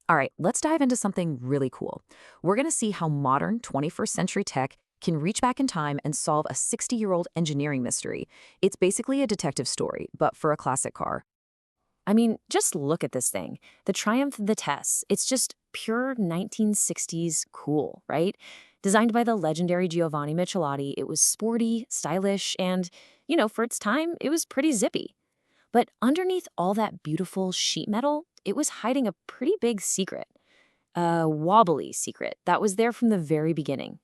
All right, let's dive into something really cool. We're going to see how modern 21st century tech can reach back in time and solve a 60-year-old engineering mystery. It's basically a detective story, but for a classic car. I mean, just look at this thing. The Triumph Vitesse. It's just pure 1960s cool, right? Designed by the legendary Giovanni Michelotti, it was sporty, stylish, and, for its time, it was pretty zippy. But underneath all that beautiful sheet metal, it was hiding a pretty big secret. A wobbly secret that was there from the very beginning.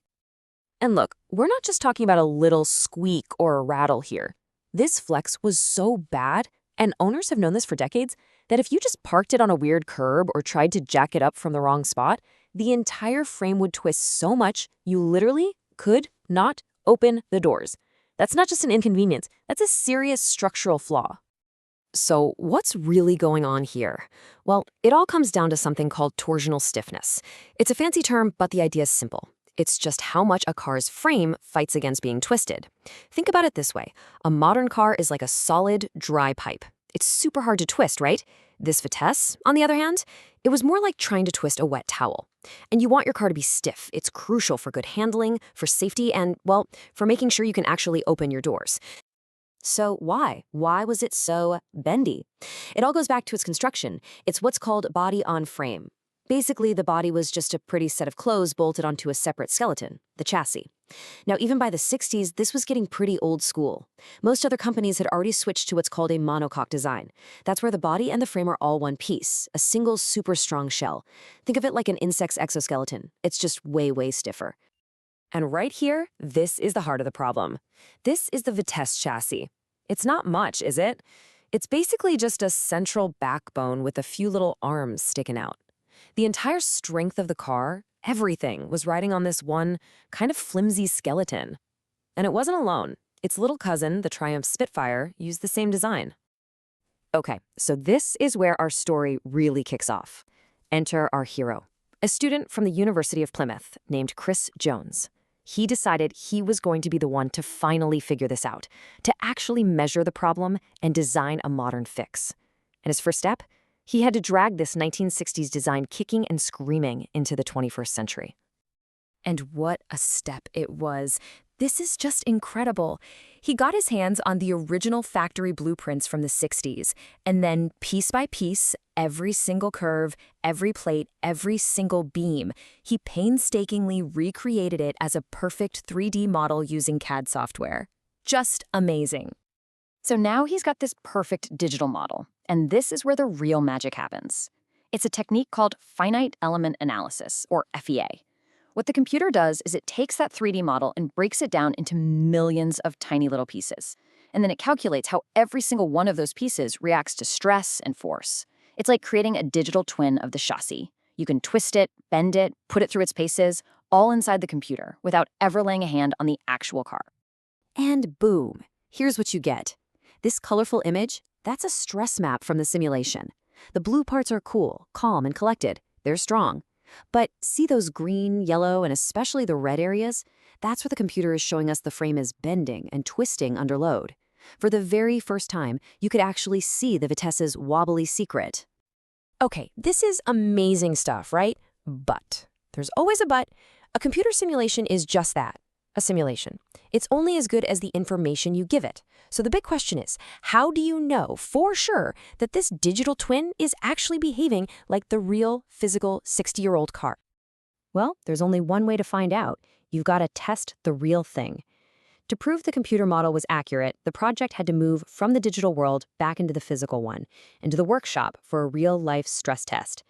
And look, we're not just talking about a little squeak or a rattle here. This flex was so bad, and owners have known this for decades, that if you just parked it on a weird curb or tried to jack it up from the wrong spot, the entire frame would twist so much you literally could not open the doors. That's not just an inconvenience, that's a serious structural flaw. So what's really going on here? Well, it all comes down to something called torsional stiffness. It's a fancy term, but the idea is simple. It's just how much a car's frame fights against being twisted. Think about it this way. A modern car is like a solid, dry pipe. It's super hard to twist, right? This Vitesse, on the other hand, it was more like trying to twist a wet towel. And you want your car to be stiff. It's crucial for good handling, for safety, and, well, for making sure you can actually open your doors. So why? Why was it so bendy? It all goes back to its construction. It's what's called body on frame. Basically, the body was just a pretty set of clothes bolted onto a separate skeleton, the chassis. Now, even by the 60s, this was getting pretty old school. Most other companies had already switched to what's called a monocoque design. That's where the body and the frame are all one piece, a single super strong shell. Think of it like an insect's exoskeleton. It's just way, way stiffer. And right here, this is the heart of the problem. This is the Vitesse chassis. It's not much, is it? It's basically just a central backbone with a few little arms sticking out. The entire strength of the car, everything, was riding on this one kind of flimsy skeleton. And it wasn't alone. Its little cousin, the Triumph Spitfire, used the same design. Okay, so this is where our story really kicks off. Enter our hero, a student from the University of Plymouth named Chris Jones. He decided he was going to be the one to finally figure this out, to actually measure the problem and design a modern fix. And his first step? He had to drag this 1960s design kicking and screaming into the 21st century. And what a step it was. This is just incredible. He got his hands on the original factory blueprints from the 60s, and then piece by piece, every single curve, every plate, every single beam, he painstakingly recreated it as a perfect 3D model using CAD software. Just amazing. So now he's got this perfect digital model, and this is where the real magic happens. It's a technique called finite element analysis, or FEA. What the computer does is it takes that 3D model and breaks it down into millions of tiny little pieces. And then it calculates how every single one of those pieces reacts to stress and force. It's like creating a digital twin of the chassis. You can twist it, bend it, put it through its paces, all inside the computer without ever laying a hand on the actual car. And boom, here's what you get. This colorful image, that's a stress map from the simulation. The blue parts are cool, calm, and collected. They're strong. But see those green, yellow, and especially the red areas? That's where the computer is showing us the frame is bending and twisting under load. For the very first time, you could actually see the Vitesse's wobbly secret. Okay, this is amazing stuff, right? But there's always a but. A computer simulation is just that, a simulation. It's only as good as the information you give it. So the big question is, how do you know for sure that this digital twin is actually behaving like the real physical 60-year-old car? Well, there's only one way to find out. You've got to test the real thing. To prove the computer model was accurate, the project had to move from the digital world back into the physical one, into the workshop for a real-life stress test.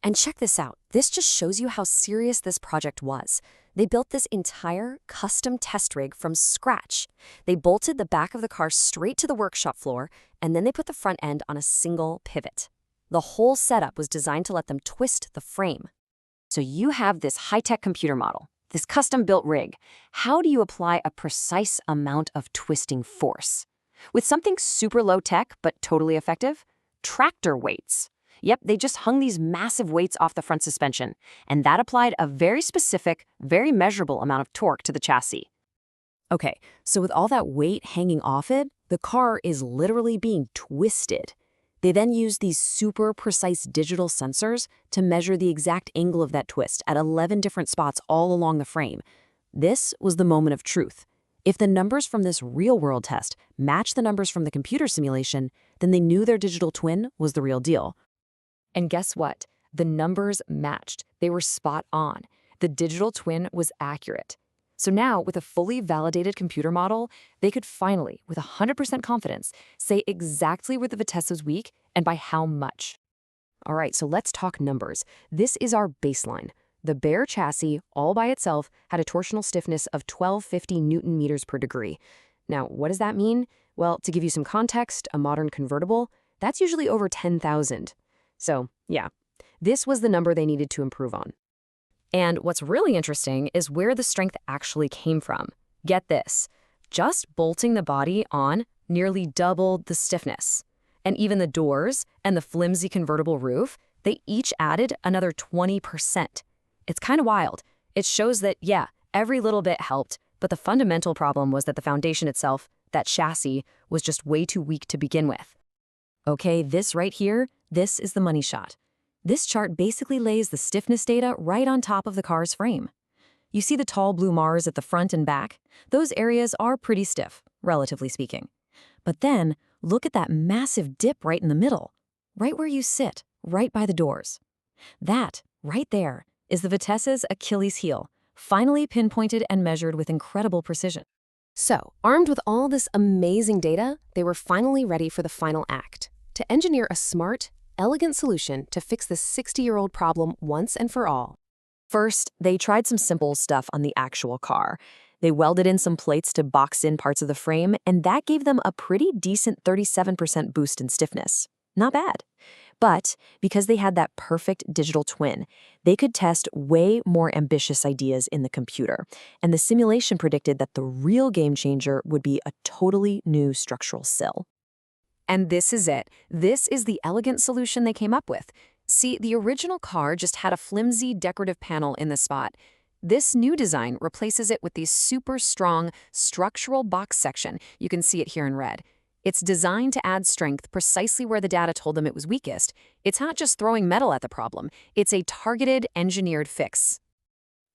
And check this out. This just shows you how serious this project was. They built this entire custom test rig from scratch. They bolted the back of the car straight to the workshop floor, and then they put the front end on a single pivot. The whole setup was designed to let them twist the frame. So you have this high-tech computer model, this custom-built rig. How do you apply a precise amount of twisting force? With something super low-tech but totally effective? Tractor weights. Yep, they just hung these massive weights off the front suspension, and that applied a very specific, very measurable amount of torque to the chassis. Okay, so with all that weight hanging off it, the car is literally being twisted. They then used these super precise digital sensors to measure the exact angle of that twist at 11 different spots all along the frame. This was the moment of truth. If the numbers from this real-world test matched the numbers from the computer simulation, then they knew their digital twin was the real deal. And guess what? The numbers matched. They were spot on. The digital twin was accurate. So now, with a fully validated computer model, they could finally, with 100% confidence, say exactly where the Vitesse was weak and by how much. All right, so let's talk numbers. This is our baseline. The bare chassis, all by itself, had a torsional stiffness of 1250 Newton meters per degree. Now, what does that mean? Well, to give you some context, a modern convertible, that's usually over 10,000. So, yeah, this was the number they needed to improve on. And what's really interesting is where the strength actually came from. Get this, just bolting the body on nearly doubled the stiffness. And even the doors and the flimsy convertible roof, they each added another 20%. It's kind of wild. It shows that, yeah, every little bit helped, but the fundamental problem was that the foundation itself, that chassis, was just way too weak to begin with. Okay, this right here, this is the money shot. This chart basically lays the stiffness data right on top of the car's frame. You see the tall blue Mars at the front and back? Those areas are pretty stiff, relatively speaking. But then, look at that massive dip right in the middle, right where you sit, right by the doors. That, right there, is the Vitesse's Achilles heel, finally pinpointed and measured with incredible precision. So, armed with all this amazing data, they were finally ready for the final act, to engineer a smart, elegant solution to fix this 60-year-old problem once and for all. First, they tried some simple stuff on the actual car. They welded in some plates to box in parts of the frame, and that gave them a pretty decent 37% boost in stiffness. Not bad. But because they had that perfect digital twin, they could test way more ambitious ideas in the computer. And the simulation predicted that the real game changer would be a totally new structural sill. And this is it. This is the elegant solution they came up with. See, the original car just had a flimsy decorative panel in the spot. This new design replaces it with the super strong structural box section. You can see it here in red. It's designed to add strength precisely where the data told them it was weakest. It's not just throwing metal at the problem. It's a targeted, engineered fix.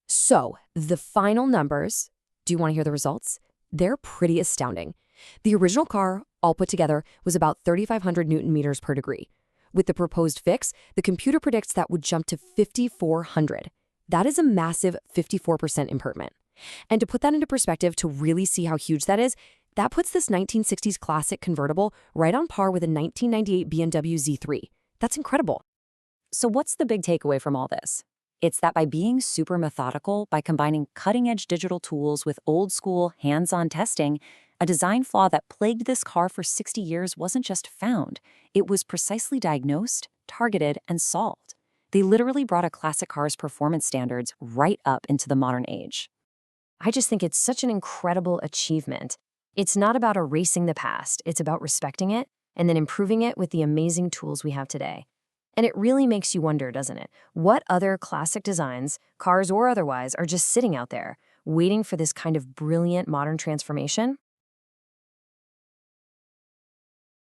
So, the final numbers, do you want to hear the results? They're pretty astounding. The original car, all put together, was about 3,500 Newton meters per degree. With the proposed fix, the computer predicts that would jump to 5,400. That is a massive 54% improvement. And to put that into perspective, to really see how huge that is, that puts this 1960s classic convertible right on par with a 1998 BMW Z3. That's incredible. So what's the big takeaway from all this? It's that by being super methodical, by combining cutting-edge digital tools with old-school, hands-on testing, a design flaw that plagued this car for 60 years wasn't just found. It was precisely diagnosed, targeted, and solved. They literally brought a classic car's performance standards right up into the modern age. I just think it's such an incredible achievement. It's not about erasing the past, it's about respecting it and then improving it with the amazing tools we have today. And it really makes you wonder, doesn't it? What other classic designs, cars or otherwise, are just sitting out there, waiting for this kind of brilliant modern transformation?